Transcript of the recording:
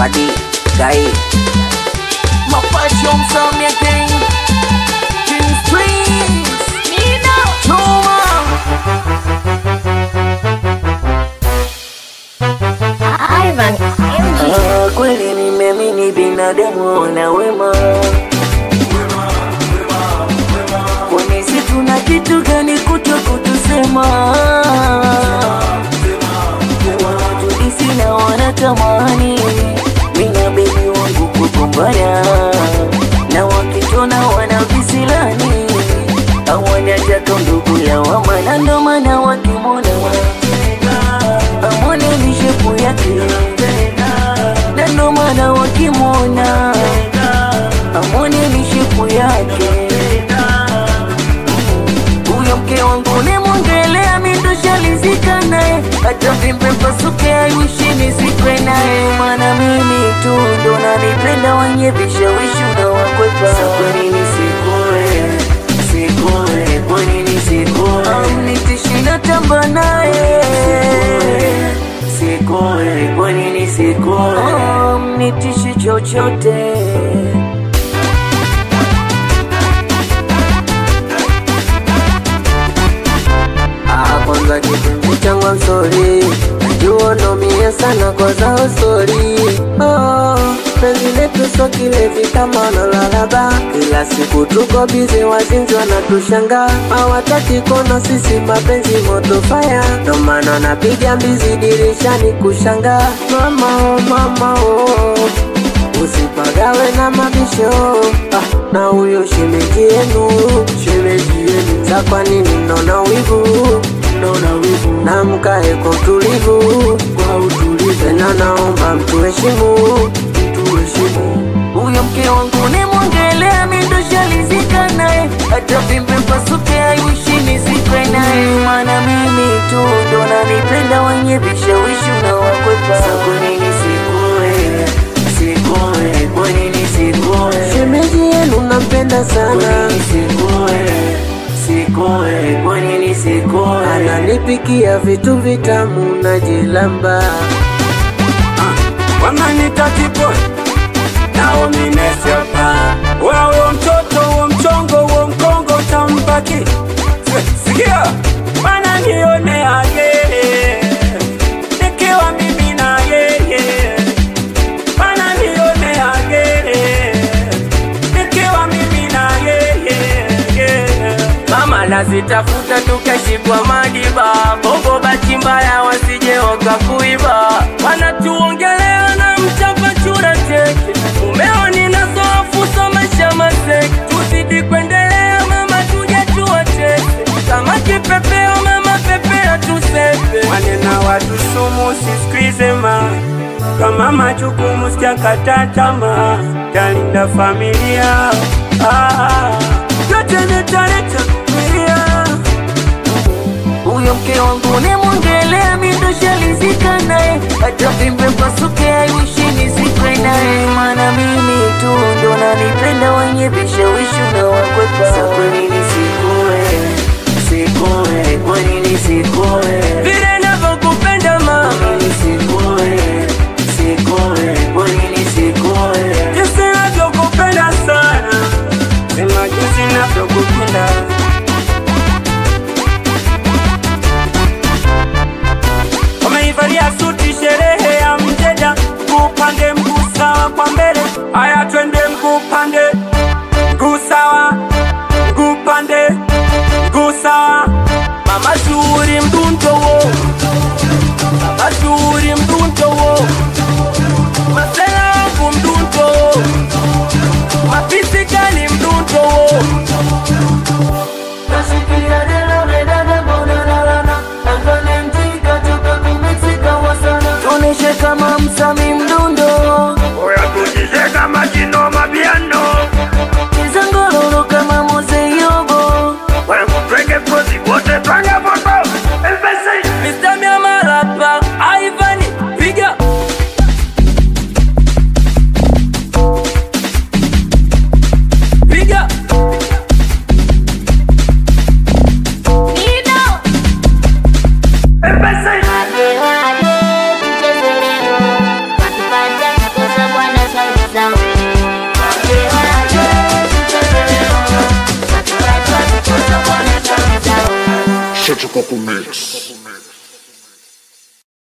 Badi, Guy. My passion from your king. King Streets. Nina. Chuma. Ivan MG. Kweli nimeamini binadamu wana wema. Kwani si tuna kitu gani kutusema? Tulisi na wanatamani mina baby wangu kugombana, na wakitona wanavisilani hawanataka ndugu ya wama, na ndo maana wakimona amone ni shepu yake, na ndo maana wakimona amone ni shepu yake. Huyo mke wangu ni mungelea mindoshalizika nae, hata vimbe pasuke ayushi nisikwe nae, mana mimi tu ndo nanipenda wenye vishawishi na wakwepa. Kwa nini sikoe, kwa nini sikoe, nitishi na tamba nae, sikoe, kwa nini sikoe, nitishi chochote. Kwanza kipenzi changu I'm sorry, najua naumia sana kwa zao sorry. Penzi letu so kilevi kama nalalaba, kila siku tuko busy, wazinzi wanatushanga, hawataki kona sisi mapenzi moto fire, ndo maana napiga mbizi dirishani kushanga. Mama oh, usipagawe na mabisho, na huyo shemeji yenu za kwa nini mnaona wivu, na mkae kwa utulivu, tena naomba mtuheshimu. Huyo mke wangu ni mungelea mindoshalizika nae, hata vimbe pasuke ayushi nisikwe nae, mana mimi tu ndo nanipenda wenye vishawishi na wakwepa. Kwa nini sikoe, kwa nini sikoe, shemeji yenu nampenda sana, sikoe, kwa nini sikoe, ananipikia vitu vitamu na jilamba. Wananita kiboy nao minesiopa, wao mtoto wa mchongo wa mkongo tampaki. Sikia wananionea yeye, nikiwa mimi na yeye, wananionea yeye, nikiwa mimi na yeye. Mama nazitafuta tukashikwa madiba, bongo bati mbaya wasije wakakuiba, wanatuongelea na mchapa chura teke, umeoni na sofu somesha maseke, tuzidi kuendelea mama tujachua teke, kama kipepeo mama pepea tusepe, wanena watu sumu siskwize ma, kama majukumu sijakata tamaa, talinda familia yote nitaleta familia. Huyo mke wangu ni mungelea mindoshalizika nae, hata vimbe pasuke ayushi nisikwe nae, mana mimi tu ndo nanipenda wenye vishawishi na wakwepa. Kwa nini sikoe, kwa nini sikoe, vile navyokupenda ma, kwa nini sikoe, kwa nini sikoe, jinsi navyokupenda sana, sema jinsi navyokupenda. Wameivalia suti sherehe ya mteja, kupande mguu sawa kwa mbele, haya twende mguu pande, mguu sawa, mguu pande, mguu sawa, mama zuri mdundo wo. Surgical Mix.